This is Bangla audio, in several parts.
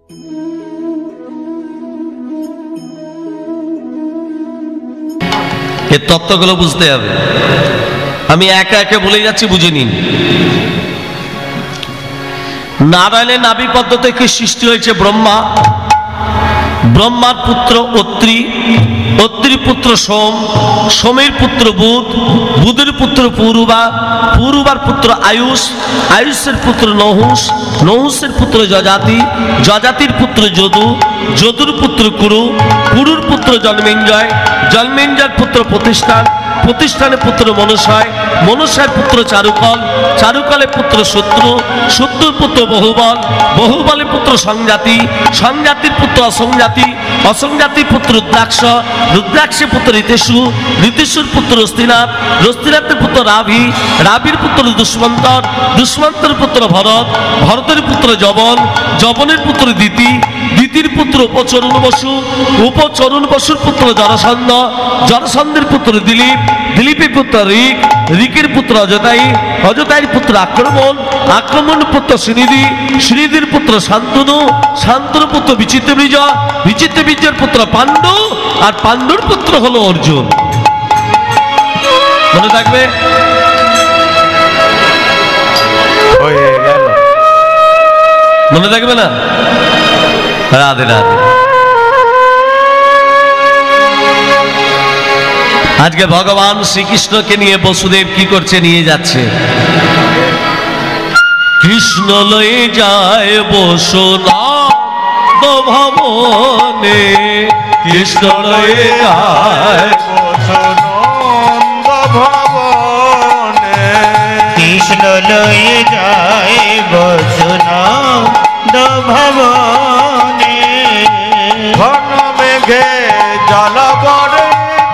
এর তত্ত্বগুলো বুঝতে হবে। আমি একে একে বলে যাচ্ছি, বুঝে নিন। নারায়ণের নাভি পদ্ম থেকে সৃষ্টি হয়েছে ব্রহ্মা। ব্রহ্মার পুত্র অত্রি, অত্রির পুত্র সোম, সোমের পুত্র বুধ, বুধের পুত্র পুরুবা, পুরুবার পুত্র আয়ুষ, আয়ুষের পুত্র নহুষ, নহুষের পুত্র যজাতি, যজাতির পুত্র যদু, যদুর পুত্র কুরু, কুরুর পুত্র জন্মেঞ্জয়, জন্মেঞ্জয়ের পুত্র প্রতিষ্ঠান, প্রতিষ্ঠানের পুত্র মনসায়, মনসায়ের পুত্র চারুকল, চারুকলের পুত্র শত্রু, শত্রুর পুত্র বহুবল, বহুবলের পুত্র সংজাতি, সংজাতির পুত্র অসংজাতি, অসংজাতির পুত্র রুদ্রাক্ষ, রুদ্রাক্ষের পুত্র ঋতেশু, ঋতেশুর পুত্র রস্তিনাথ, রস্তিনাথের পুত্র রাভি, রাভির পুত্র দুষ্মন্তর, দুষ্মন্তের পুত্র ভরত, ভরতের পুত্র জবন, জবনের পুত্র দিতি, দিতির পুত্র উপচরণ বসু, উপচরণ বসুর পুত্র জরাসন্ধ, জরাসন্ধের পুত্র দিলীপ, দিলীপের পুত্র ঋক, ঋকের পুত্র অজতায়ী, অজতায়ীর পুত্র আক্রমণ, আক্রমণের পুত্র শ্রীনিধি, শ্রীনিধির পুত্র শান্তনু, শান্তনুর পুত্র বিচিত্রবীর্য, বিচিত্রবীর্যের পুত্র পাণ্ডু, আর পাণ্ডুর পুত্র হলো অর্জুন। মনে থাকবে? মনে থাকবে না? রাধে রাধে। আজকে ভগবান শ্রীকৃষ্ণকে নিয়ে বসুদেব কি করছে? নিয়ে যাচ্ছে। কৃষ্ণ লয়ে যায় বসুনন্দ ভবনে, কৃষ্ণ লয়ে যায় বসুনন্দ ভবনে, কৃষ্ণ লয়ে যায় বসুনন্দ ভবনে, ঘন মেঘে জলবরে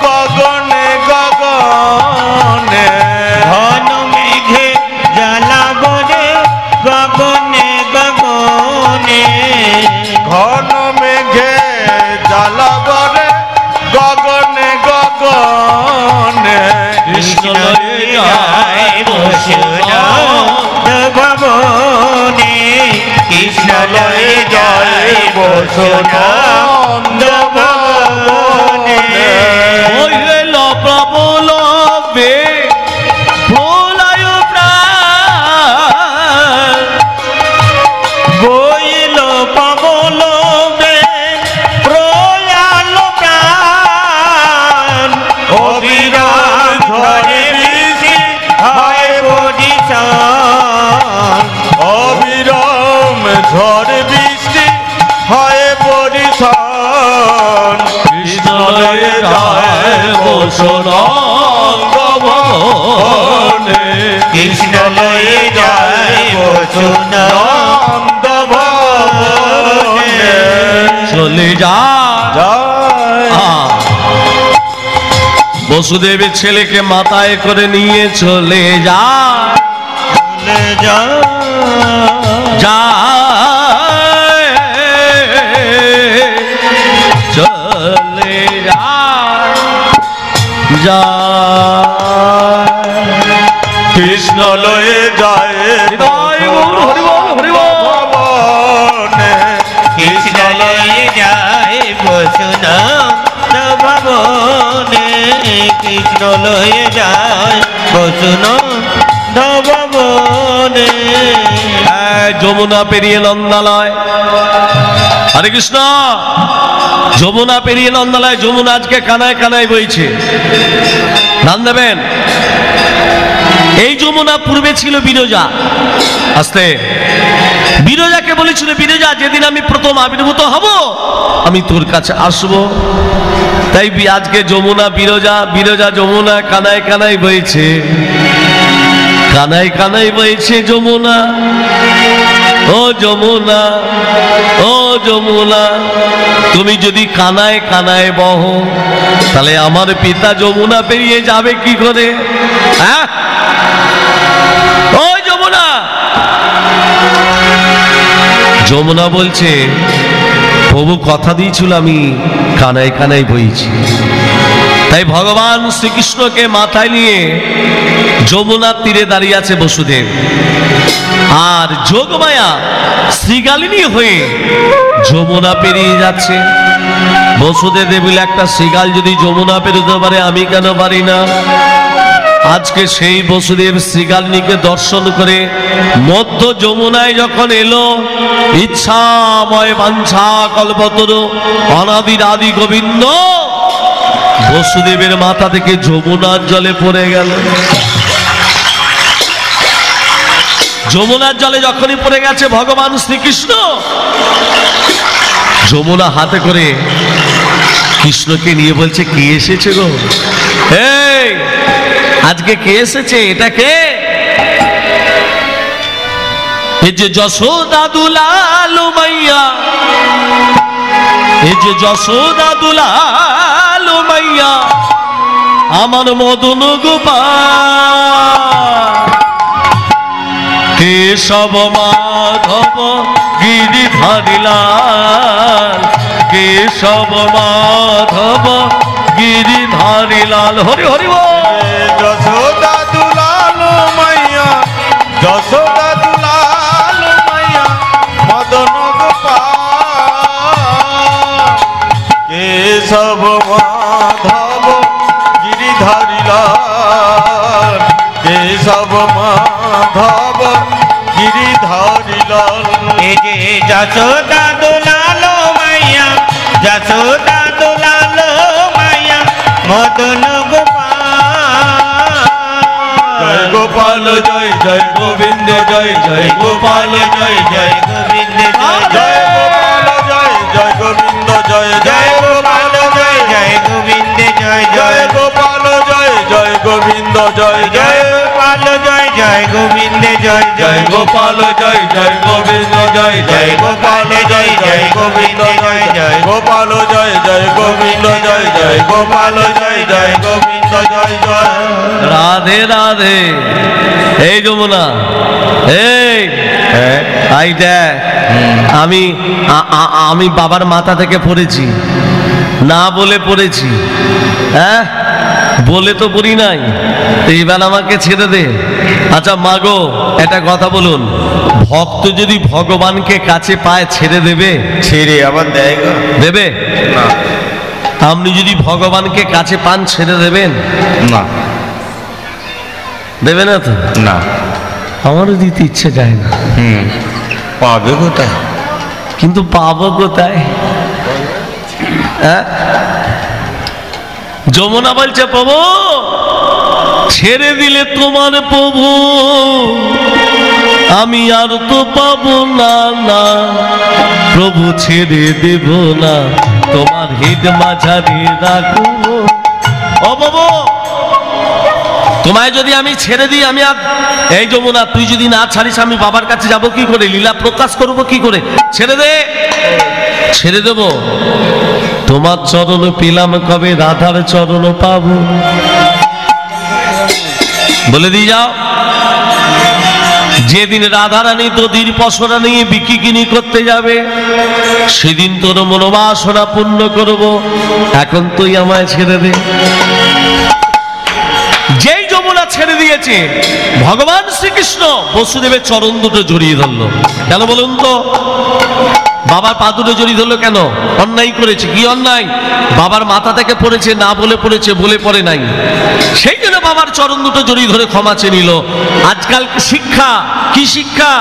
গগনে গগনে, ঘন মেঘে জলবরে গগনে গগনে, ঘন মেঘে জলবরে গগনে গগনে, কৃষ্ণ লয়ে যায় বসুনন্দ ভবনে, কৃষ্ণ লয়ে যায় বসুনন্দ ভবনে। হইল প্রবল বেগ প্রলয় প্রাণ, বইল পাবল বেগ প্রয়াল প্রাণ, অবিরাম ঝড়ে বৃষ্টি হয় বরিশান, অবিরাম ঝড় বৃষ্টি হয় বরিশান, কৃষ্ণ লয়ে যায় বসুনন্দ ভবনে, কৃষ্ণ লয়ে যায় বসুনন্দ ভবনে। চলে যা জয় বসুদেবের ছেলেকে মাথায় করে নিয়ে চলে যা, চলে যা চলে যা কৃষ্ণ লয়ে যায় ভবনে, কৃষ্ণ লয়ে যায় বসুনন্দ ভবনে, কৃষ্ণ লয়ে যায় বসুনন্দ ভবনে। যমুনা পেরিয়ে নন্দালয়। হরে কৃষ্ণ। যমুনা পেরিয়ে নন্দালয়, যমুনা আজকে কানায় কানায় বইছে। ধান দেবেন। এই যমুনা পূর্বে ছিল বিরজা। আস্তে। বিরজাকে বলেছিল, বিরজা যেদিন আমি প্রথম আবির্ভূত হব আমি তোর কাছে আসব। তাই আজকে যমুনা বিরজা, বিরজা যমুনা কানায় কানায় বইছে, কানায় কানায় বইছে যমুনা। ও যমুনা, ও যমুনা, তুমি যদি কানায় কানায় বহ তাহলে আমার পিতা যমুনা পেরিয়ে যাবে কি করে? হ্যাঁ, ও যমুনা। যমুনা বলছে, প্রভু কথা দিয়েছিল আমি কানায় কানায় বইছি। তাই ভগবান শ্রীকৃষ্ণকে মাথায় নিয়ে যমুনার তীরে দাঁড়িয়ে আছে বসুদেব, আর যোগমায়া শ্রীগালিনী হয়ে যমুনা পেরিয়ে যাচ্ছে। বসুদেব বলে একটা শ্রীগাল যদি যমুনা পেরোতে পারে, আমি কেন পারি না? আজকে সেই বসুদেব শ্রীগালিনীকে দর্শন করে মধ্য যমুনায় যখন এলো, ইচ্ছাময় বাঞ্ছা কল্পতরু অনাদির আদি গোবিন্দ বসুদেবের মাথা থেকে যমুনার জলে পড়ে গেল। যমুনার জলে যখনই পড়ে গেছে ভগবান শ্রীকৃষ্ণ, যমুনা হাতে করে কৃষ্ণকে নিয়ে বলছে, কে এসেছে গো? এই আজকে কে এসেছে? এটা কে? এই যে যশোদা দুলাল মাইয়া, এই যে যশোদা দুলাল মাইয়া, আমার মদন গোপাল, কেশব মাধব গিরিধারী লাল, কেশব মাধব গিরিধারী লাল। হরি হরি বল। যশোদা দুলাল মাইয়া, যশোদা দুলাল মাইয়া, মদন গোপাল, কেশব মাধব গিরিধারী লাল, কেশব মাধব গিরিধারী লাল। এই যে যশোদা দুলাল মাইয়া, যশোদা দুলাল মাইয়া, মদন গোপাল। জয় গোপাল জয় জয় গোবিন্দ জয় জয় গোপাল জয় জয় গোবিন্দ জয় গোপাল জয় জয় গোবিন্দ জয় জয় গোপাল জয় জয় গোবিন্দ জয় জয় গোপাল জয় জয় গোবিন্দ জয় জয় গোপাল জয় জয় গোবিন্দ জয় জয় গোপাল জয় জয় গোবিন্দ জয় জয় গোপাল জয় জয় গোবিন্দ জয় জয় গোপাল জয় জয় গোবিন্দ জয় জয় গোপাল জয় জয় গোবিন্দ জয় জয়। রাধে রাধে। এই যমুনা, এই আই দেখ, আমি বাবার মাথা থেকে পড়েছি, না বলে পড়েছি। হ্যাঁ, বলে তো পড়ি নাই, এইবার আমাকে ছেড়ে দে। আচ্ছা মাগো, একটা কথা বলুন, ভক্ত যদি ভগবানকে কাছে পায় ছেড়ে দেবে? ছেড়ে আবার দেয় গো? দেবে না আপনি যদি ভগবানকে কাছে পান ছেড়ে দেবেন? না দেবে না তো? না। আমারও দিতে ইচ্ছে যায় না, পাবে কোথায়? কিন্তু পাবো কোথায়? হ্যাঁ, যমুনা বলছে, প্রভু ছেড়ে দিলে তোমার প্রভু আমি আর তো পাবো না, না প্রভু ছেড়ে দেব না, তোমার হিড মাঝারি রাখবো। ও বাবু, তোমায় যদি আমি ছেড়ে দিই, আমি আর এই যমুনা তুই যদি না ছাড়িস, আমি বাবার কাছে যাব কি করে? লীলা প্রকাশ করব কি করে? ছেড়ে দে। ছেড়ে দেব? তোমার চরণ পেলাম কবে, রাধার চরণ পাবো? বলে দিয়ে যাও। যেদিন রাধারানী তোদের পসরা নিয়ে বিকিকিনি করতে যাবে, সেদিন তোর মনোবাসনা পূর্ণ করব। এখন তুই আমায় ছেড়ে দে। যেই যমুনা ছেড়ে দিয়েছে, ভগবান শ্রীকৃষ্ণ বসুদেবের চরণ দুটো জড়িয়ে ধরলো। কেন বলুন তো? বাবার পা দুটো জড়িয়ে ধরলো কেন? অন্যায় করেছে। কি অন্যায়? বাবার মাথা থেকে পড়েছে, না বলে পড়েছে, বলে পড়ে নাই। সেই জন্য বাবার চরণ দুটো জড়িয়ে ধরে ক্ষমা চেয়ে নিল। আজকাল শিক্ষা কি শিক্ষা?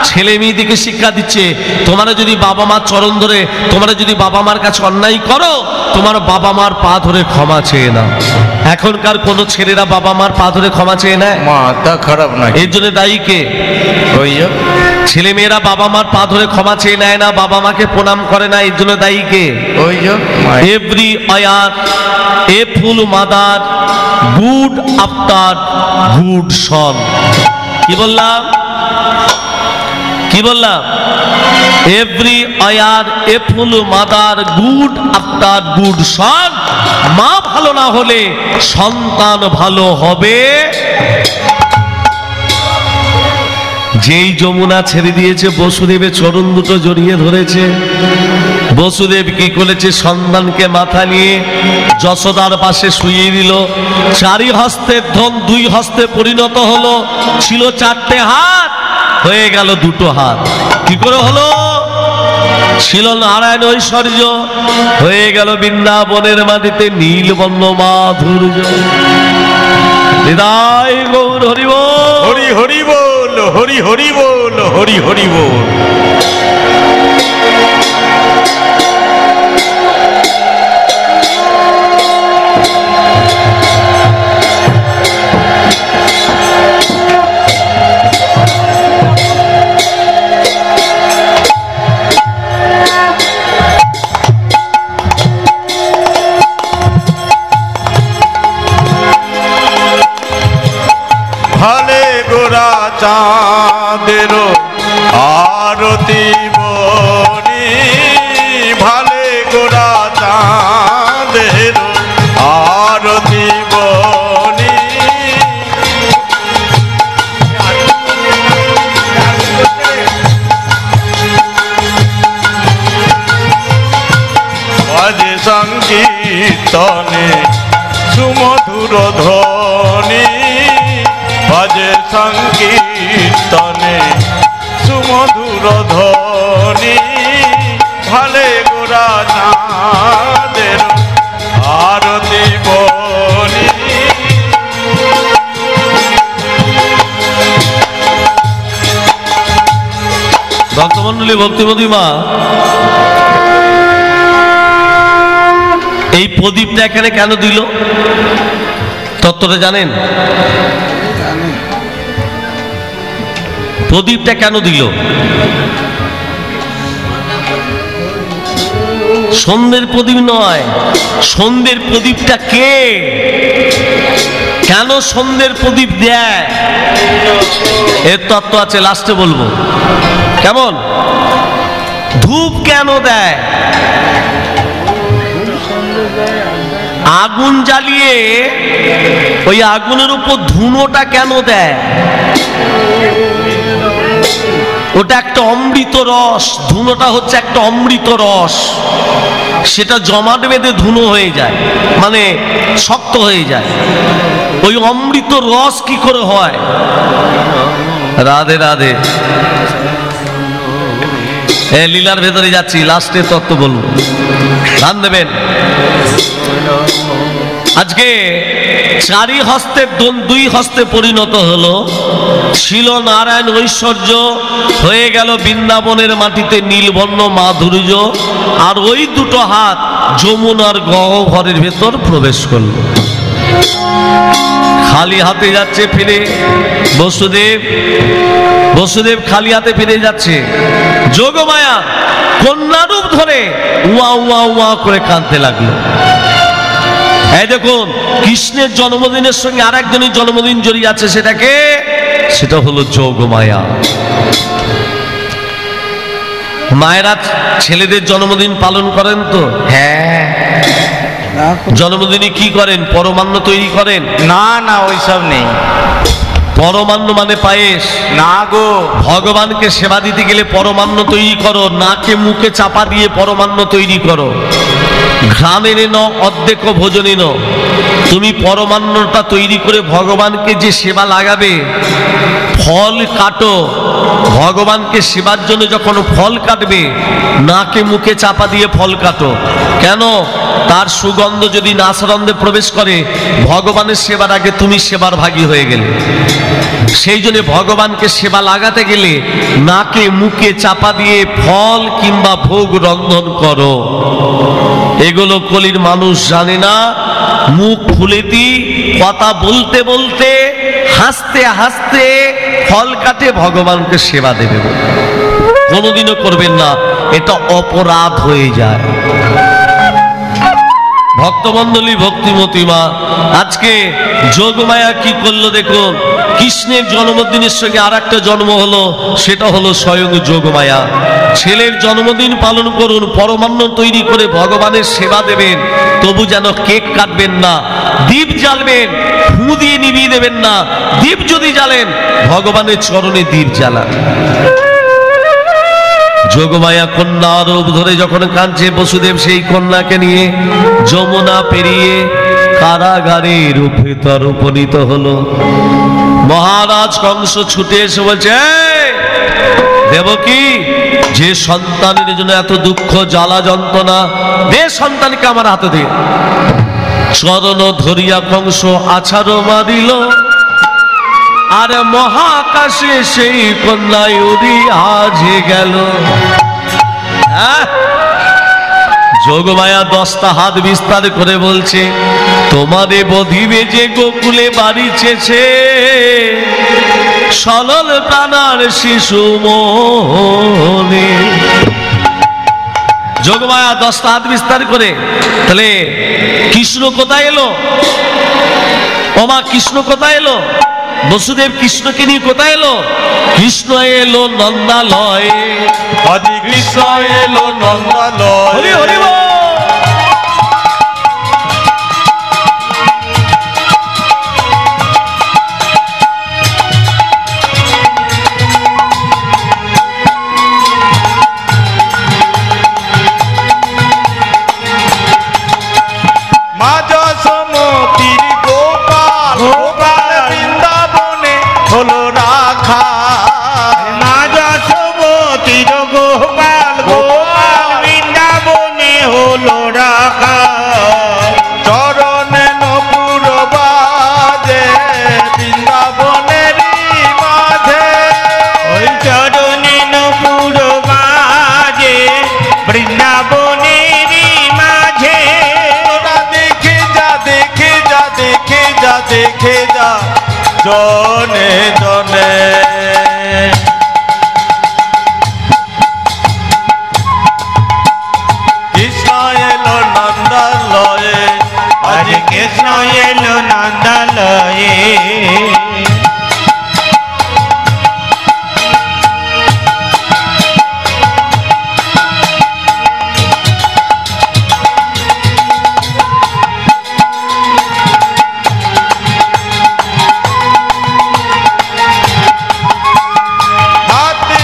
ছেলে মেয়েদিকে শিক্ষা দিচ্ছে, তোমরা যদি বাবা মার চরণ ধরে, তোমরা যদি বাবা মার কাছে অন্যায় করো, তোমার বাবা মার পা ধরে ক্ষমা চেয়ে নাও। এখনকার কোন ছেলেরা বাবা মার পা ধরে ক্ষমা চেয়ে নেয়? মাথা খারাপ না? এর জন্য দায়ী কে? ওই ছেলে মেয়েরা বাবা মার পা ধরে ক্ষমা চেয়ে নেয় না, বাবা মাকে প্রণাম করে না, এর জন্য দায়ী কে? ওই এভরি আয়ার এ ফুল মাদার গুড আফটার গুড সন। কি বললাম? কি বললাম? এভরি আয়ার এ ফুল মাদার গুড আফটার গুড সন। মা ভালো না হলে সন্তান ভালো হবে যেই যমুনা ছেড়ে দিয়েছে বসুদেবের চরণ দুটো জড়িয়ে ধরেছে। বসুদেব কি করেছে, সন্তানকে মাথা নিয়ে যশোদার পাশে শুইয়ে দিল। চারি হস্তের ধন দুই হস্তে পরিণত হলো। ছিল চারটে হাত, হয়ে গেল দুটো হাত। কি করে হলো? ছিল নারায়ণ ঐশ্বর্য, হয়ে গেল বৃন্দাবনের মাটিতে নীলবর্ণ মাধুর্য। হৃদয় গৌর হরি বল, হরি হরি বল, হরি হরি বল, হরি হরি বল। ভালে গোরা চাঁদের আরতি বনি, ভালে গোরা চাঁদের আরতি বনি। বাজে সংকীর্তনে সুমধুর ধ্বনি, বাজে সংকীর্তনে সুমধুর ধ্বনি। ভালে গোরা চাঁদের আরতি বনি। ভক্তমন্ডলী, ভক্তিমতী মা, এই প্রদীপটা এখানে কেন দিল তত্ত্বটা জানেন? প্রদীপটা কেন দিল? সন্ধ্যের প্রদীপ নয়, সন্ধ্যের প্রদীপটা কে, কেন সন্ধ্যের প্রদীপ দেয়, এর তত্ত্ব আছে, লাস্টে বলবো। কেমন? ধূপ কেন দেয়? আগুন জ্বালিয়ে ওই আগুনের উপর ধুনোটা কেন দেয়? ওটা একটা অমৃত রস, ধুনোটা হচ্ছে একটা অমৃত রস। সেটা জমাট বেঁধে ধুনো হয়ে যায়, মানে শক্ত হয়ে যায়। ওই অমৃত রস কি করে হয়? রাধে রাধে। লীলার ভেতরে যাচ্ছি, লাস্টে তত্ত্ব বলবো, ধ্যান দেবেন। আজকে চারি হস্তের দুই হস্তে পরিণত হলো। ছিল নারায়ণ ঐশ্বর্য, হয়ে গেল বৃন্দাবনের মাটিতে নীলবর্ণ মাধুর্য। আর ওই দুটো হাত যমুনার গহ্বরের ভেতর প্রবেশ করলো। খালি হাতে যাচ্ছে ফিরে বসুদেব, বসুদেব খালি হাতে ফিরে যাচ্ছে। যোগমায়া কন্যারূপ ধরে উয়া উয়া উয়া করে কাঁদতে লাগলো। এই দেখুন, কৃষ্ণের জন্মদিনের সঙ্গে আর একজনের জন্মদিন জড়িয়ে আছে। সেটাকে, সেটা হলো যোগমায়া। মায়েরা ছেলেদের জন্মদিন পালন করেন তো? হ্যাঁ। জন্মদিনে কি করেন? পরমান্ন তৈরি করেন? না না, ওইসব নেই। পরমান্ন মানে পায়েস না গো। ভগবানকে সেবা দিতে গেলে পরমান্ন তৈরি করো, নাকে মুখে চাপা দিয়ে পরমান্ন তৈরি করো। ঘ্রাণের ন অর্ধেক ভোজনে ন। তুমি পরমান্নটা তৈরি করে ভগবানকে যে সেবা লাগাবে, ফল কাটো। ভগবানকে সেবার জন্য যখন ফল কাটবে, নাকে মুখে চাপা দিয়ে ফল কাটো। কেন? তার সুগন্ধ যদি নাসরন্ধে প্রবেশ করে, ভগবানের সেবার আগে তুমি সেবার ভাগী হয়ে গেলে। সেই জন্য ভগবানকে সেবা লাগাতে গেলে নাকে মুখে চাপা দিয়ে ফল কিংবা ভোগ রন্ধন করো। এগুলো কলির মানুষ জানে না। মুখ ফুলেতি কথা বলতে বলতে হাসতে হাসতে ফল কাটে ভগবানকে সেবা দেবে, কোনোদিনও করবেন না, এটা অপরাধ হয়ে যায়। ভক্তমণ্ডলী, ভক্তিমতী মা, আজকে যোগমায়া কি করলো দেখুন। কৃষ্ণের জন্মদিনের সঙ্গে আর একটা জন্ম হলো, সেটা হলো স্বয়ং যোগমায়া। ছেলের জন্মদিন পালন করুন, পরমান্ন তৈরি করে ভগবানের সেবা দেবেন, তবু যেন কেক কাটবেন না, দীপ জ্বালবেন, ফু দিয়ে নিভিয়ে দেবেন না। দীপ যদি জ্বালেন, ভগবানের চরণে দীপ জ্বালান। যোগমায়া কন্যা রূপ ধরে যখন কাঁদছে, বসুদেব সেই কন্যাকে নিয়ে যমুনা পেরিয়ে কারাগারের ভেতর উপনীত হলো। মহারাজ কংস ছুটে এসে বলছে, দেবকী, যে সন্তানের জন্য এত দুঃখ জ্বালা যন্ত্রণা, দে সন্তানকে আমার হাতে দে। চরণ ধরিয়া কংস আছাড় মারিল, আর মহাকাশে সেই কন্যায় উড়িয়া যে গেল। যোগমায়া 10টা হাত বিস্তার করে বলছে, তোমারে বধিবে যে গোকুলে বাড়িছেছে, সলল প্রাণার শিশু মনে। যোগমায়া 10টা হাত বিস্তার করে, তাহলে কৃষ্ণ কোথায় এলো? ওমা কৃষ্ণ কোথায় এলো? বসুদেব কৃষ্ণকে নিয়ে কোথায় এলো? কৃষ্ণ এলো নন্দালয়ে, আদি কৃষ্ণ এলো নন্দালয়ে। হরি হরি বল। মা যশোমতীর গোপাল, গোপাল বৃন্দাবনে হলো রাখা। মা যশোমতীর গোপাল, গোপাল বৃন্দাবনে হলো রাখা। চরণে নপুর বাজে বৃন্দাবনেরই মাঝে। ওই চরণে নপুর বাজে বৃন্দাবনেরই মাঝে। তোরা দেখে যা, দেখে যা, দেখে যা, দেখে যা, জনে জনে। কৃষ্ণ এলো নন্দালয়ে, আজ কৃষ্ণ এলো নন্দালয়ে। হাতে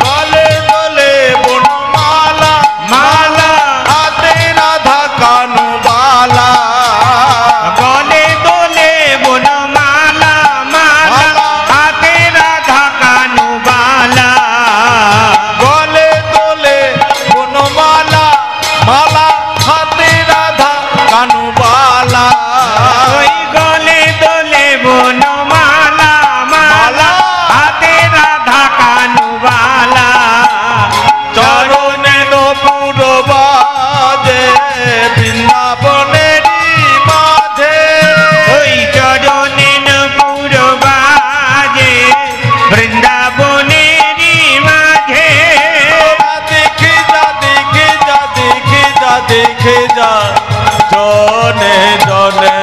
গলে গলে বনমালা, মালা হাতে রাধা কানুবালা। গলে দোলে বনমালা, মালা হাতে রাধা কানুবালা। গলে তোলে বনমালা, মালা হাতে রাধা কানুবালা। ওই গলে দোলে বনমালা, মালা হাতে রাধা কানুবালা। চরণে নপুর বাজে বৃন্দাবনেরই মাঝে। ওই চরণে নপুর বাজে বৃন্দাবনেরই মাঝে। তোরা দেখে যা, দেখে যা, দেখে যা, দেখে যা, জনে জনে।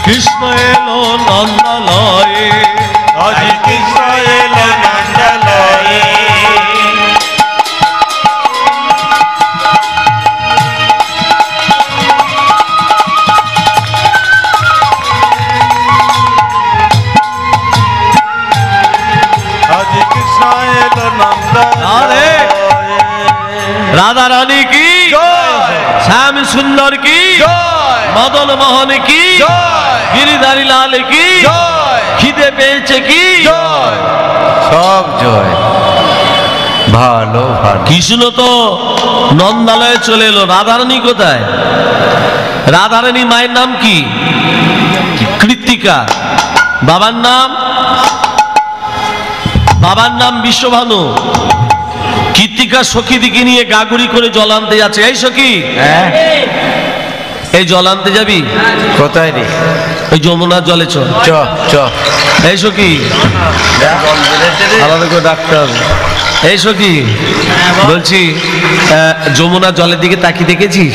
কৃষ্ণ এলো নন্দালয়ে, আজ কৃষ্ণ এলো নন্দালয়ে। আজ কৃষ্ণ এলো নন্দালয়ে। রাধা রানী কি জয়, শ্যাম সুন্দর কি জয়, মদন মোহন কি জয়, গিরিধারী লাল কি জয়, খিদে পেয়েছে কি জয়, সব জয়। ভালো ভালো। কৃষ্ণ তো নন্দালয়ে চলে এলো, রাধারানী কোথায়? রাধারানী মায়ের নাম কি? কৃত্তিকা। বাবার নাম? বাবার নাম বিশ্বভানু। কৃত্তিকা সখী দিকে নিয়ে গাগুড়ি করে জল আনতে যাচ্ছে। এই সখী, হ্যাঁ, এই জল আনতে যাবি? কোথায় রে? ওই যমুনার জলে চল। চ চ। এই সখী, আলাদা করে ডাক্তার। এই সখী, বলছি যমুনা জলের দিকে তাকিয়ে দেখেছিস?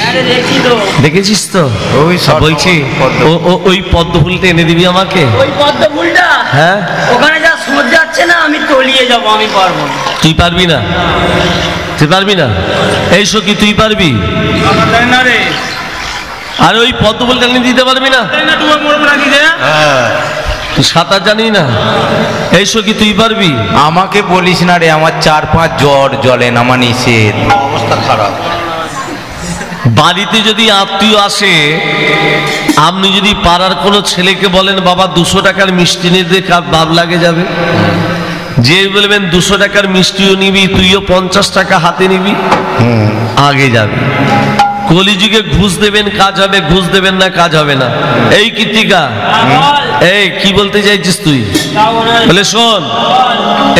দেখেছিস তো? ওই বলছি ওই পদ্ম ফুলটা এনে দিবি আমাকে। ওই পদ্ম ফুলটা হ্যাঁ, ওখানে যা যাবো, আমি পারবো না। তুই পারবি না? তুই পারবি না? এই সখী তুই পারবি? তাই না রে? আর ওই পদ্মফুল টানি দিতে পারবি না? তাই না, ডুবে মরবো নাকি রে? হ্যাঁ, তুই সাঁতার জানি না? এই সখী তুই পারবি? আমাকে বলিস না রে, আমার 4-5 জ্বর জলে নামা নিষেধ, অবস্থা খারাপ। বাড়িতে যদি আত্মীয় আসে, আপনি যদি পাড়ার কোনো ছেলেকে বলেন বাবা 200 টাকার মিষ্টি নিয়ে দে, কার ভাব লাগে যাবে? যে বলবেন 200 টাকার মিষ্টিও নিবি, তুইও 50 টাকা হাতে নিবি, আগে যাবে। কলিযুগে ঘুষ দেবেন কাজ হবে, ঘুষ দেবেন না কাজ হবে না। এই কীর্তিকা, এই কি বলতে চাইছিস তুই? বলে শোন,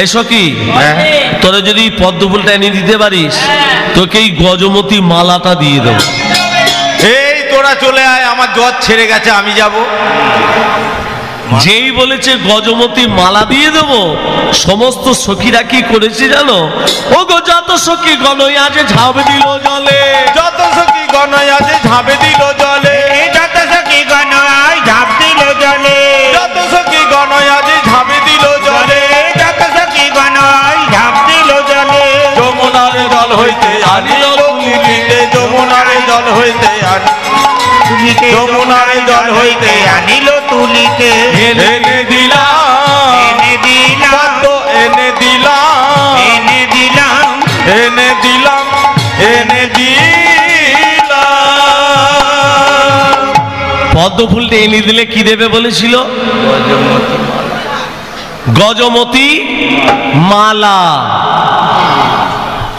এসো কি তোরা যদি পদ্মফুলটা এনে দিতে পারিস, তোকে এই গজমতি মালাটা দিয়ে দেবো। এই তোরা চলে আয়, আমার জ্বর ছেড়ে গেছে, আমি যাব। যেই বলেছে গজমতি মালা দিয়ে দেবো, সমস্ত সখীরা কি করেছে জানো? ও গো যত সখী গণই আজে ঝাঁপ দিল জলে, যত সখী গণয় আছে ঝাঁপে দিল জলে, যত সখী গণ আয় ঝাঁপ দিল জলে, যত সখী গণয় আছে ঝাঁপে দিল জলে, যত সখী গণ আয় ঝাঁপ দিল জলে, যমুনার জল হইতে আনিল তুলিতে, যমুনার জল হইতে তুলিতে যমুনার জল হইতে আনিল তুলিতে, এনে দিলাম, এনে দিলাম, পদ্ম এনে দিলাম, এনে দিলাম, এনে দিলাম, এনে দিলাম। পদ্মফুলটা এনে দিলে কি দেবে বলেছিল? গজমতি মালা,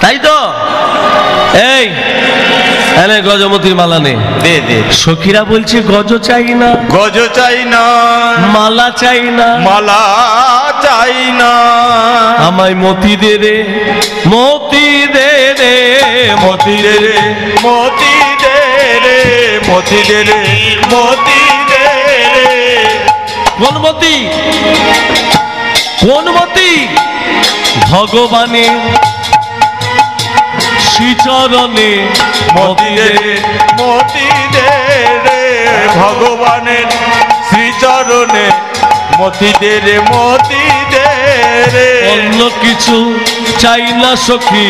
তাই তো? এই এনে গজমতির মালা নে। দে দে, সখীরা বলছে গজ চাই না, গজ চাই না, মালা চাই না, মালা চাই না, আমায় মতি দে রে, মতি দে রে, মতি দে রে, মতি দে রে, মতি দে রে, মতি দে রে। কোন মতি? কোন মতি? ভগবানে শ্রীচরণে মতি দে রে, মতি দে রে, ভগবানের শ্রীচরণে মতি দে রে, মতি দে রে। অন্য কিছু চাই না সখী,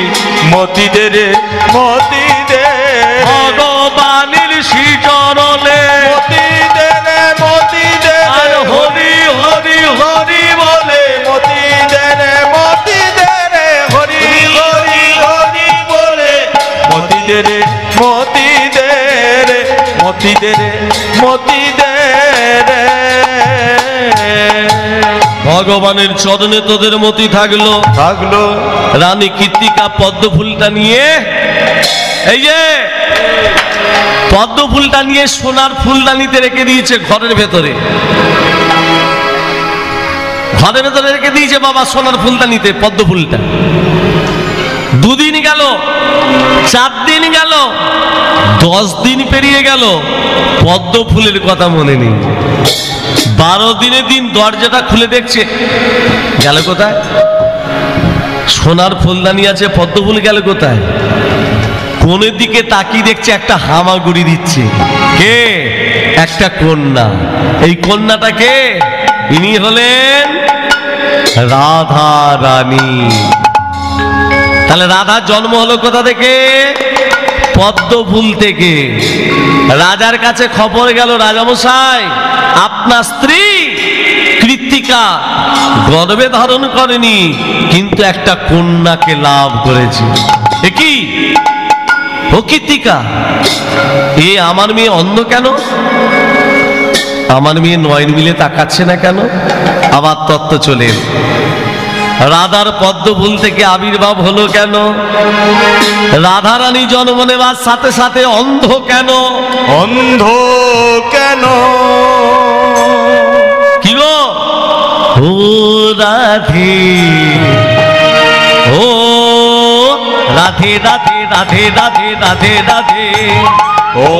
মতি দে রে, মতি দে রে, ভগবানের শ্রীচরণে মতি দে রে, মতি দে আর রে, হরি হরি হরি বলে মতি দে রে, মতি দে রে, হরি হরি হরি বলে, মতি দে রে, মতি দে রে, মতি দে রে, মতি দে রে। ভগবানের চরণে তোদের মতি থাকলো। থাকলো রানী কীর্তিকা পদ্মফুলটা নিয়ে, এই যে পদ্মফুলটা নিয়ে সোনার ফুলদানিতে রেখে দিয়েছে ঘরের ভেতরে, ঘরের ভেতরে রেখে দিয়েছে বাবা সোনার ফুলদানিতে পদ্মফুলটা। 2 দিন গেল, 4 দিন গেল, 10 দিন পেরিয়ে গেল, পদ্মফুলের কথা মনে নেই। 12 দিনের দিন দরজাটা খুলে দেখছে, গেল কোথায়? সোনার ফুলদানি আছে, পদ্মফুল গেল কোথায়? কোণের দিকে তাকিয়ে দেখছে একটা হামাগুড়ি দিচ্ছে। কে? একটা কন্যা। এই কন্যাটা কে? ইনি হলেন রাধা রানী। তাহলে রাধার জন্ম হলো কোথা থেকে? পদ্মফুল থেকে। রাজার কাছে খবর গেল, রাজামশাই আপনার স্ত্রী কৃত্তিকা গর্ভে ধারণ করেনি, কিন্তু একটা কন্যাকে লাভ করেছে। এ কি? ও কৃত্তিকা, এ আমার মেয়ে অন্ধ কেন? আমার মেয়ে নয়ন মিলে তাকাচ্ছে না কেন? আবার তত্ত্ব চলে এলো। রাধার পদ্মফুল থেকে আবির্ভাব হলো কেন? রাধারানী জন্ম নেবার সাথে সাথে অন্ধ কেন? অন্ধ কেন? কি গো? ও রাধে, ও রাধে রাধে রাধে রাধে রাধে রাধে, ও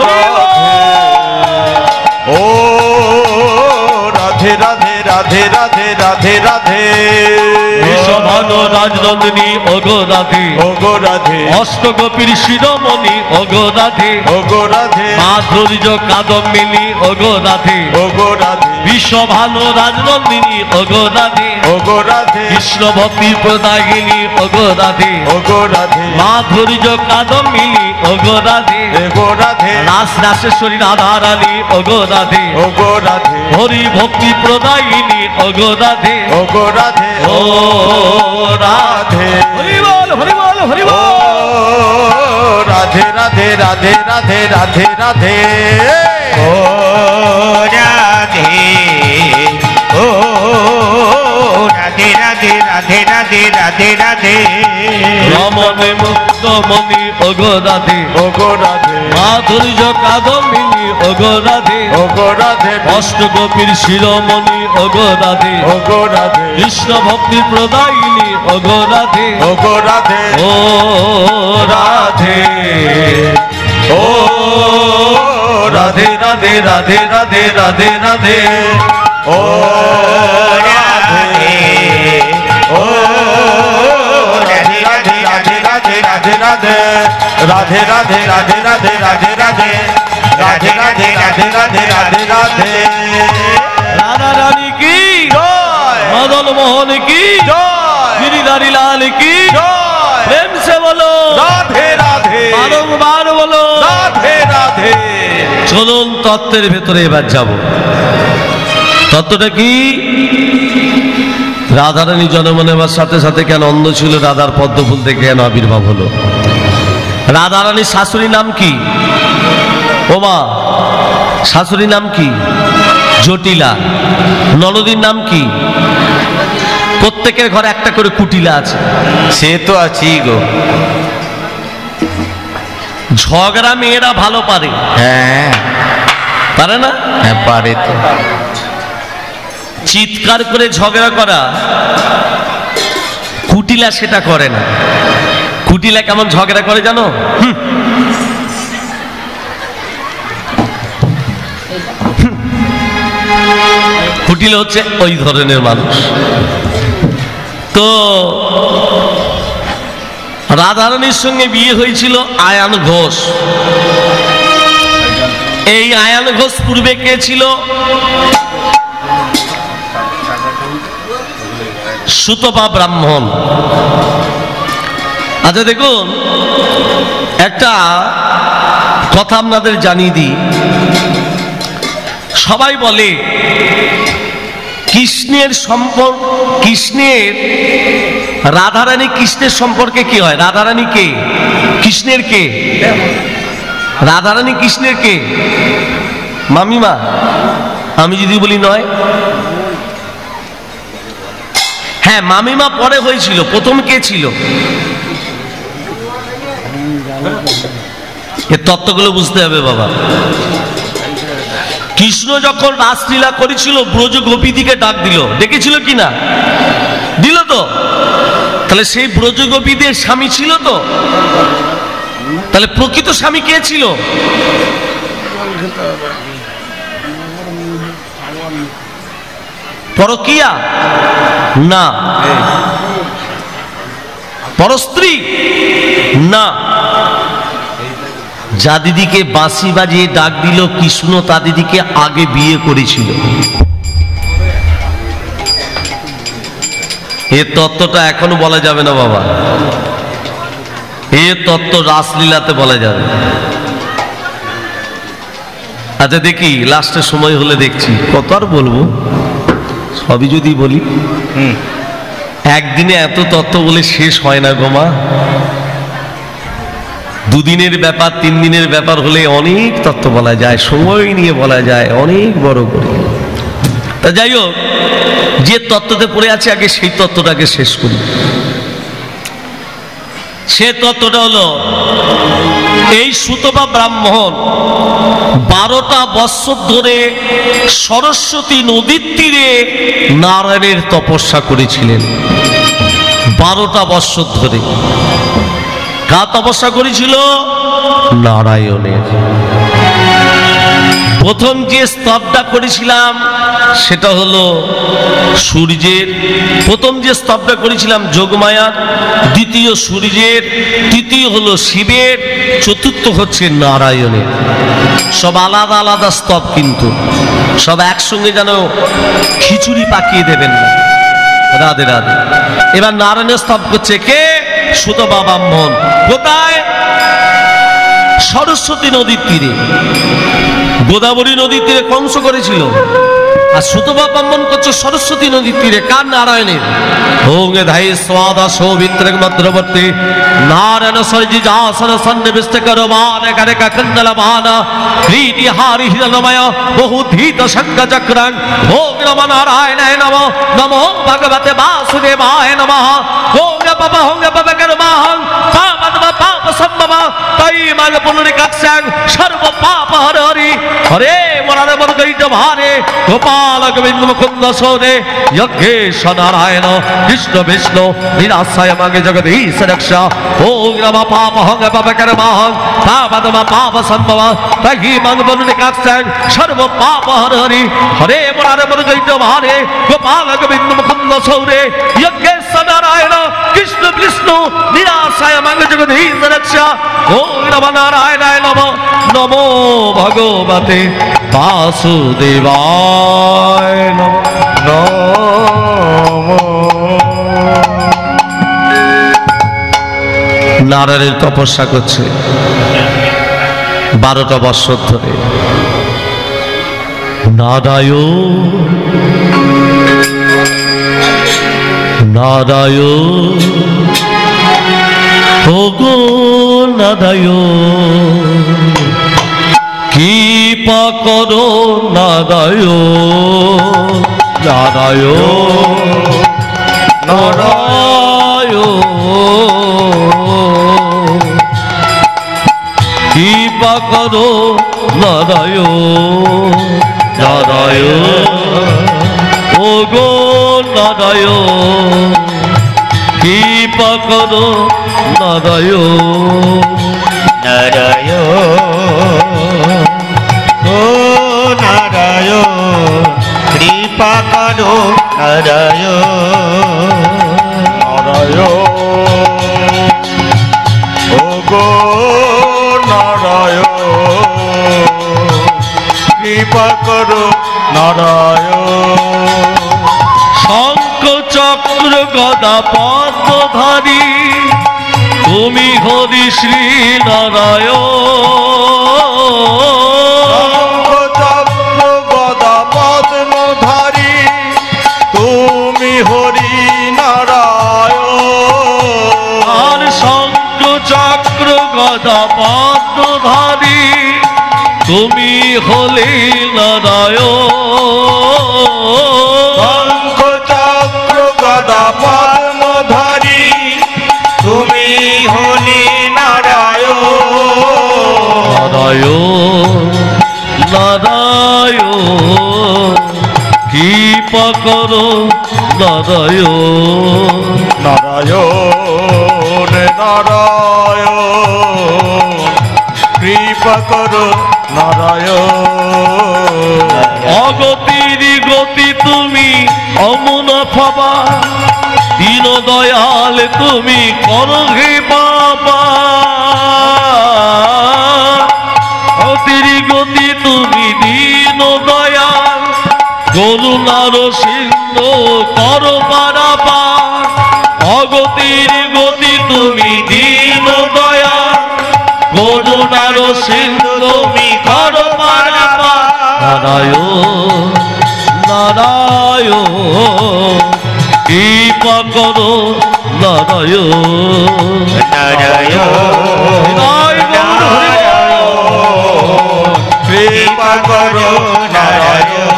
রাধে, ও রাধে রাধে রাধে রাধে রাধে রাধে। বিশ্বভানু রাজনন্দিনী ওগো রাধে, ওগো রাধে, অষ্টগোপীর শিরোমণি ওগো রাধে, ওগো রাধে, মাধুর্য কাদম্বিনী ওগো রাধে, ওগো রাধে, বিশ্বভানু রাজনন্দিনী ওগো রাধে, ওগো রাধে, কৃষ্ণ ভক্তি প্রদায়িনী ওগো রাধে, ওগো রাধে, মাধুর্য কাদম্বিনী ওগো রাধে, ওগো রাধে, রাস রাসেশ্বরী রাধারানী ওগো রাধে, ওগো রাধে, হরি ভক্তি প্রদায়িনী ওগো রাধে, ওগো রাধে, ও রাধে। হরি বল হরি বল হরি ও বল। রাধে রাধে রাধে রাধে রাধে রাধে, ও রাধে, ও রাধে রাধে রাধে রাধে রাধে রাধে, রমণে মুক্ত মণি ওগো রাধে, ওগো রাধে, মাধুর্য কাদম্বিনী ওগো রাধে, ওগো রাধে, অষ্টগোপীর শিরোমণি ওগো রাধে, ওগো রাধে, কৃষ্ণ ভক্তি প্রদায়িনী ওগো রাধে, ওগো রাধে, ও রাধে, ও রাধে রাধে রাধে রাধে রাধে রাধে, ও রাধে, ও রাধে রাধে রাধে রাধে রাধে রাধে, রাধে রাধে রাধে রাধে রাধে রাধে, রাধে রাধে রাধে রাধে রাধে রাধে, রাধা রানী কি জয়, মদন মোহন কি জয়, গিরিধারী লাল কি জয়, প্রেম সে বলো রাধে রাধে, বারংবার বলো রাধে রাধে। চলুন তত্ত্বের ভেতরে এবার যাব। তত্ত্বটা কি? রাধারানী জন্ম নেবার সাথে সাথে কেন অন্ধ ছিল, রাধার পদ্মফুল থেকে কেন আবির্ভাব হলো? রাধারানীর শাশুড়ির নাম কি? ওমা, শাশুড়ির নাম কি? জটিলা। ননদীর নাম কি? প্রত্যেকের ঘরে একটা করে কুটিলা আছে। সে তো আছি গো। ঝগড়া মেয়েরা ভালো পারে, হ্যাঁ, পারে না? হ্যাঁ পারে তো। চিৎকার করে ঝগড়া করা কুটিলা সেটা করে না। কুটিলা কেমন ঝগড়া করে জানো? কুটিলা হচ্ছে ওই ধরনের মানুষ। তো রাধারানীর সঙ্গে বিয়ে হয়েছিল আয়ান ঘোষ। এই আয়ান ঘোষ পূর্বে কে ছিল? সুতপা ব্রাহ্মণ। আচ্ছা দেখুন, একটা কথা আপনাদের জানিয়ে দিই। সবাই বলে কৃষ্ণের সম্পর্ক, কৃষ্ণের রাধারানী কৃষ্ণের সম্পর্কে কি হয়? রাধারানী কে? কৃষ্ণের কে? রাধারানী কৃষ্ণের কে? মামিমা? আমি যদি বলি নয়, হ্যাঁ মামিমা পরে হয়েছিল, প্রথম কে ছিল? এর তত্ত্বগুলো বুঝতে হবে বাবা। কৃষ্ণ যখন রাসলীলা করেছিল ব্রজ গোপীদিকে ডাক দিল, ডেকেছিল কি না? দিল তো। তাহলে সেই ব্রজ গোপীদের স্বামী ছিল তো? তাহলে প্রকৃত স্বামী কে ছিল? পরকীয়া না, পরস্ত্রী না। যা দিদিকে বাঁশি বাজিয়ে ডাক দিল কৃষ্ণ, তা দিদিকে আগে বিয়ে করেছিল। এ তত্ত্বটা এখনো বলা যাবে না বাবা। এ তত্ত্ব রাসলীলাতে বলা যাবে। আচ্ছা দেখি, লাস্টের সময় হলে দেখছি কত আর বলবো, সবই যদি বলি একদিনে এত তত্ত্ব বলে শেষ হয় না গো মা। দুদিনের ব্যাপার, 3 দিনের ব্যাপার হলে অনেক তত্ত্ব বলা যায়, সময় নিয়ে বলা যায় অনেক বড় করে। তা যাই হোক, যে তত্ত্বতে পড়ে আছে আগে সেই তত্ত্বটাকে শেষ করি। সে তত্ত্বটা হলো, এই সুতপা ব্রাহ্মণ 12টা বৎসর ধরে সরস্বতী নদীর তীরে নারায়ণের তপস্যা করেছিলেন। 12টা বৎসর ধরে কার তপস্যা করেছিল? নারায়ণের। প্রথম যে স্তবটা করেছিলাম সেটা হলো সূর্যের, প্রথম যে স্তবটা করেছিলাম যোগমায়ার, দ্বিতীয় সূর্যের, তৃতীয় হলো শিবের, চতুর্থ হচ্ছে নারায়ণের। সব আলাদা আলাদা স্তব, কিন্তু সব একসঙ্গে যেন খিচুড়ি পাকিয়ে দেবেন না। রাধে রাধে। এবার নারায়ণের স্তব করছে কে? সুতপা ব্রাহ্মণ। কোথায়? সরস্বতী নদীর তীরে, গোদাবরী নদীর তীরে কংস করেছিল, আর সুতপা ব্রাহ্মণ করছে সরস্বতী নদীর তীরে। কার? নারায়ণের। ওঙ্গে ধাই স্বাদা সৌমিত্রক মন্ত্রবর্তী নারায়ণ সরজি যাসন সন্নিবিষ্ট করমান করে কন্দল বানা ক্রীতি হারি হিরণময় বহুধীত শঙ্খ চক্রং। ওং নমঃ নারায়ণায় নমঃ, নমো ভগবতে বাসুদেবায় নমঃ। ওং বাবা হং বাবা করমাহং পাপদ পাপ সম্ভব তাই মাগ পুনরিকাক্ষং সর্ব পাপ হর হরি হরে মরারে মর গইত ভারে গোপাল গোবিন্দ মুকুন্দ সৌরে যজ্ঞেশ নারায়ণ কৃষ্ণ বিষ্ণু নিরাশায় মাগে জগদীশ রক্ষা। ওং নমঃ পাপ হং পাপ করমাহং পাপদ পাপ সম্ভব তাই মাগ পুনরিকাক্ষং সর্ব পাপ হর হরি হরে মরারে মর গইত ভারে গোপাল গোবিন্দ মুকুন্দ সৌরে যজ্ঞেশ নারায়ণ কৃষ্ণ বিষ্ণু নিরাশায় মাগে জগদীশ রক্ষা। ওং নমঃ নারায়ণায় নমঃ, নমো ভগবতে বাসুদেবায় নমঃ। নারায়ণের তপস্যা করছে 12টা বৎসর ধরে। নারায়ণ নারায়ণ ওগো নারায়ণ কৃপা করো নারায়ণ নারায়ণ নারায়ণ কৃপা করো নারায়ণ নারায়ণ ওগো নারায়ণ কৃপা করো নারায়ণ নারায়ণ ও নারায়ণ কৃপা করো নারায়ণ নারায়ণ ও গো নারায়ণ কৃপা করো নারায়ণ। শঙ্খ চক্র গদা পদ্মধারী তুমি হরি শ্রী নারায়ণ। চক্র গদা পদ্মধারী তুমি হরি নারায়ণ। আর শঙ্খ চক্র গদা পদ্মধারী তুমি হলে নারায়ণ। শঙ্খ চক্র গদা পদ্মধারী তুমি হলি নারায়ণ। নারায়ণ নারায়ণ কৃপা করো নারায়ণ নারায়ণ নারায়ণ কৃপা করো নারায়ণ। অগতির গতি তুমি অমন পাবা দীন দয়াল তুমি করো হে বাবা। অগতির গতি তুমি দীন দয়াল করুণার সিন্ধু করো পারাপার। অগতির গতি তুমি দীন দয়াল করুণার সিন্ধু তুমি করো পারাপার। নারায়ণ নারায়ণ কৃপা করো নারায়ণ নারায়ণ নারায়ণ কৃপা করো নারায়ণ।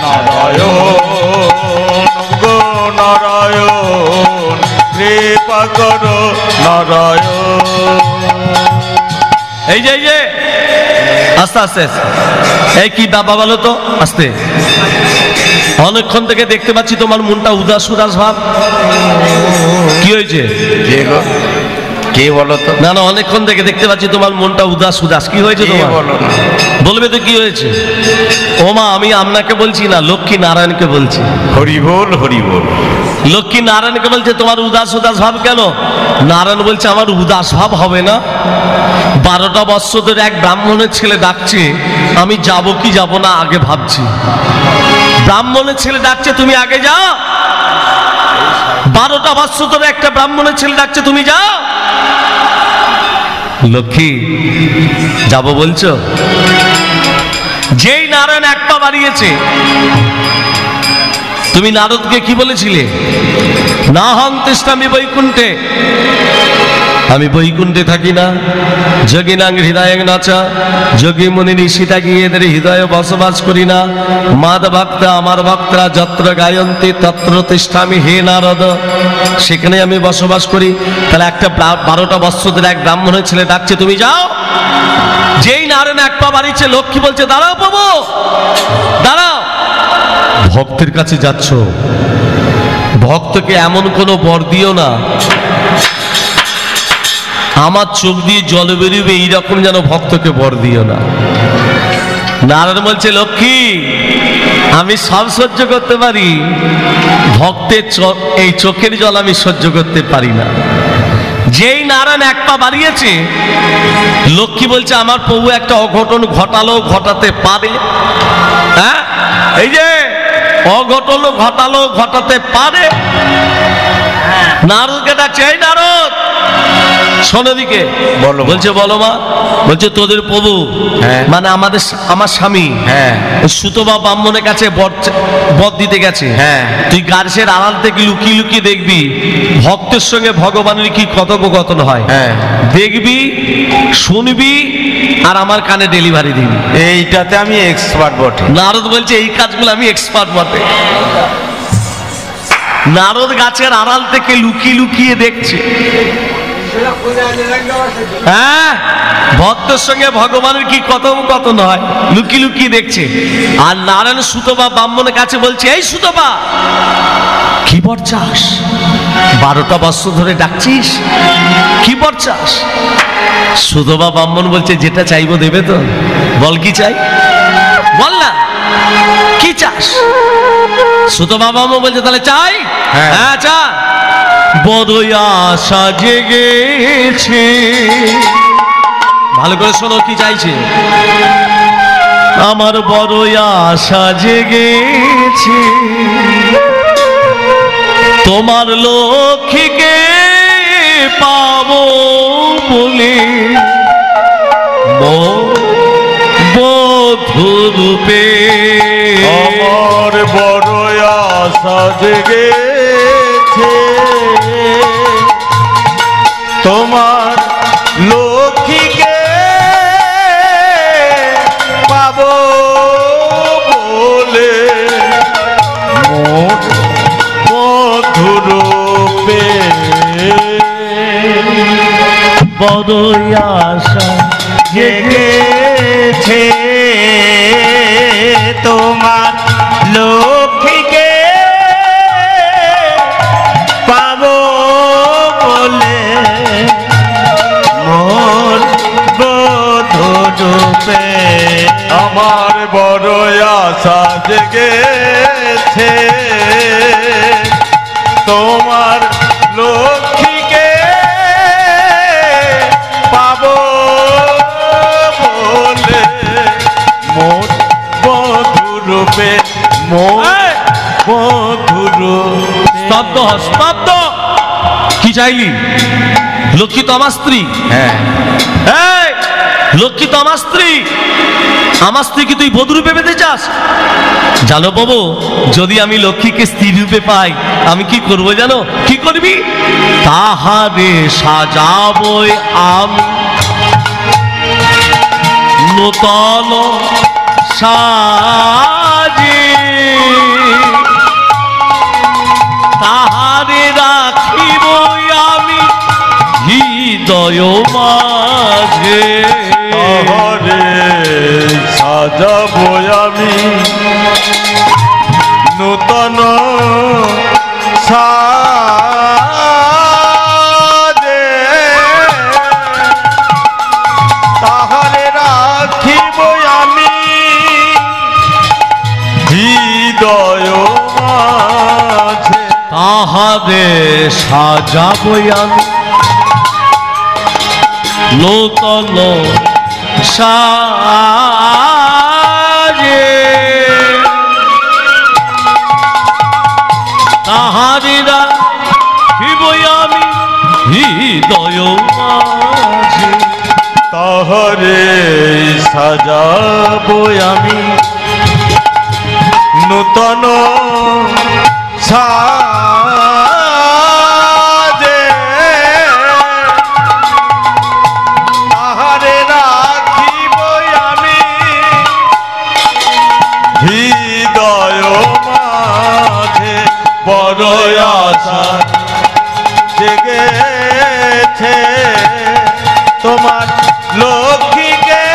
নারায়ণ গো নারায়ণ কৃপা করো নারায়ণ। এই যে আস্তে আস্তে এই কি বাবা বলো তো আস্তে। অনেকক্ষণ থেকে দেখতে পাচ্ছি তোমার মনটা উদাস উদাস ভাব, কি হয়েছে? কে বলো তো? না না, অনেকক্ষণ থেকে দেখতে পাচ্ছি তোমার মনটা উদাস উদাস। কি হয়েছে কে তোমার? বলো না? বলবে তো কি হয়েছে। ও মা, আমি আপনাকে বলছি না, লক্ষ্মী নারায়ণকে বলছি। হরি বল হরি বল। লক্ষ্মী নারায়ণকে বলছে তোমার উদাস উদাস ভাব কেন? নারায়ণ বলছে আমার উদাস ভাব হবে না। 12টা বৎসর ধরে এক ব্রাহ্মণের ছেলে ডাকছে, আমি যাব কি যাব না আগে ভাবছি। ব্রাহ্মণের ছেলে ডাকছে, তুমি আগে যাও। 12টা বৎসর ধরে একটা ব্রাহ্মণের ছেলে ডাকছে, তুমি যাও। লক্ষ্মী যাব বলছো? যেই নারায়ণ এক পা বাড়িয়েছে, তুমি নারদকে কি বলেছিলে? না হং তিষ্ঠামি বৈকুণ্ঠে, আমি বৈকুণ্ঠে থাকি না। যোগিনাং হৃদয়ং নাচা, যোগী মুনি ঋষিতা গিয়ে এদের হৃদয়ে বসবাস করি না। মাদ ভক্ত আমার ভক্তরা যত্র গায়ন্তি তত্র তিষ্ঠামি, হে নারদ, সেখানে আমি বসবাস করি। তাহলে একটা 12টা বৎসর এক ব্রাহ্মণের ছেলে ডাকছে, তুমি যাও। যেই নারায়ণ এক পা বাড়িছে, লক্ষ্মী বলছে দাঁড়াও প্রভু, দাঁড়াও। ভক্তের কাছে যাচ্ছ, ভক্তকে এমন কোনো বর দিও না আমার চোখ দিয়ে জল বেরোবে এইরকম যেন ভক্তকে বর দিও না। নারায়ণ বলছে লক্ষ্মী, আমি সব সহ্য করতে পারি, ভক্তের এই চোখের জল আমি সহ্য করতে পারি না। যেই নারায়ণ এক পা বাড়িয়েছে, লক্ষ্মী বলছে আমার প্রভু একটা অঘটন ঘটালো, ঘটাতে পারে। হ্যাঁ, এই যে অঘটন ঘটালো, ঘটাতে পারে। নারদকে ডাকছে, এই নারদ শোনো দিকে। বলো। বলছে বলো মা। বলছে তোদের প্রভু, হ্যাঁ। মানে আমার স্বামী, হ্যাঁ। সুতবা ব্রাহ্মণের কাছে বর দিতে গেছে। হ্যাঁ। তুই গাছের আড়াল থেকে লুকিয়ে লুকিয়ে দেখবি ভক্তের সঙ্গে ভগবানের কি কথোপকথন হয়। হ্যাঁ। দেখবি, শুনবি, আর আমার কানে ডেলিভারি দিবি। এইটাতে আমি এক্সপার্ট বটে। নারদ বলছে এই কাজগুলো আমি এক্সপার্ট বটে। নারদ গাছের আড়াল থেকে লুকিয়ে লুকিয়ে দেখছে। হ্যাঁ, ভক্তের সঙ্গে ভগবানের কি কথোপকথন হয় লুকিয়ে লুকিয়ে দেখছে। আর নারায়ণ সুতবা ব্রাহ্মণের কাছে বলছে, এই সুতবা, কি বর চাস? 12টা বৎসর ধরে ডাকছিস, কি বর চাস? সুতবা ব্রাহ্মণ বলছে যেটা চাইবো দেবে তো। বল কি চাই, বল না কি চাস? সুতবা ব্রাহ্মণ বলছে তাহলে চাই। হ্যাঁ। হ্যাঁ চা। বড়ই আশা জেগেছে, ভালো করে শোনো কি চাইছে। আমার বড়ই আশা জেগেছে, তোমার লক্ষ্মীকে পাবো বলে, বধূ রূপে। আমার বড় আশা জেগেছে, তোমার লক্ষ্মীকে পাবো বলে, মোর মধুরূপে। বড়ই আশা জেগেছে, তোমার লক্ষ্মীকে পাবো বলে, মোর বধূ রূপে। আমার বড় আশা জেগেছে, তোমার লক্ষ্মীকে পাবো বলে, মোর বধূরূপে, মোর বধূরূপে। স্তব্ধ হ, স্তব্ধ। কি চাইলি? লক্ষ্মী তো আমার স্ত্রী। হ্যাঁ। এই, লক্ষ্মী তো আমার স্ত্রী, আমার স্ত্রীকে তুই বধূ রূপে পেতে চাস? জানো বাবু, যদি আমি লক্ষ্মীকে স্ত্রী রূপে পাই, আমি কি করবো জানো? কি করবি? তাহারে সাজাবো আমি নূতন সাজে, তাহারে রাখিব আমি হৃদয় মাঝে। তাহারে সাজাবো আমি নূতন সাজে, তাহারে সাজাবই আমি নূতন সাজে, তাহারে রাখিবই আমি হৃদয় মাঝে, তাহারে সাজাবো আমি নূতন সাজে, তাহারে রাখিব আমি হৃদয় মাঝে, বড় আশা জেগেছে তোমার লক্ষ্মীকে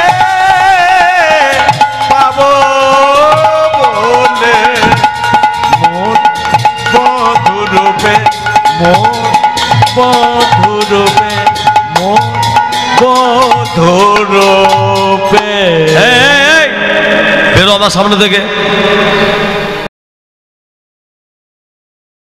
পাবো বলে, মোর বধূরূপে মোর বধূরূপে মোর বধূরূপে। বেরো আমার সামনে থেকে।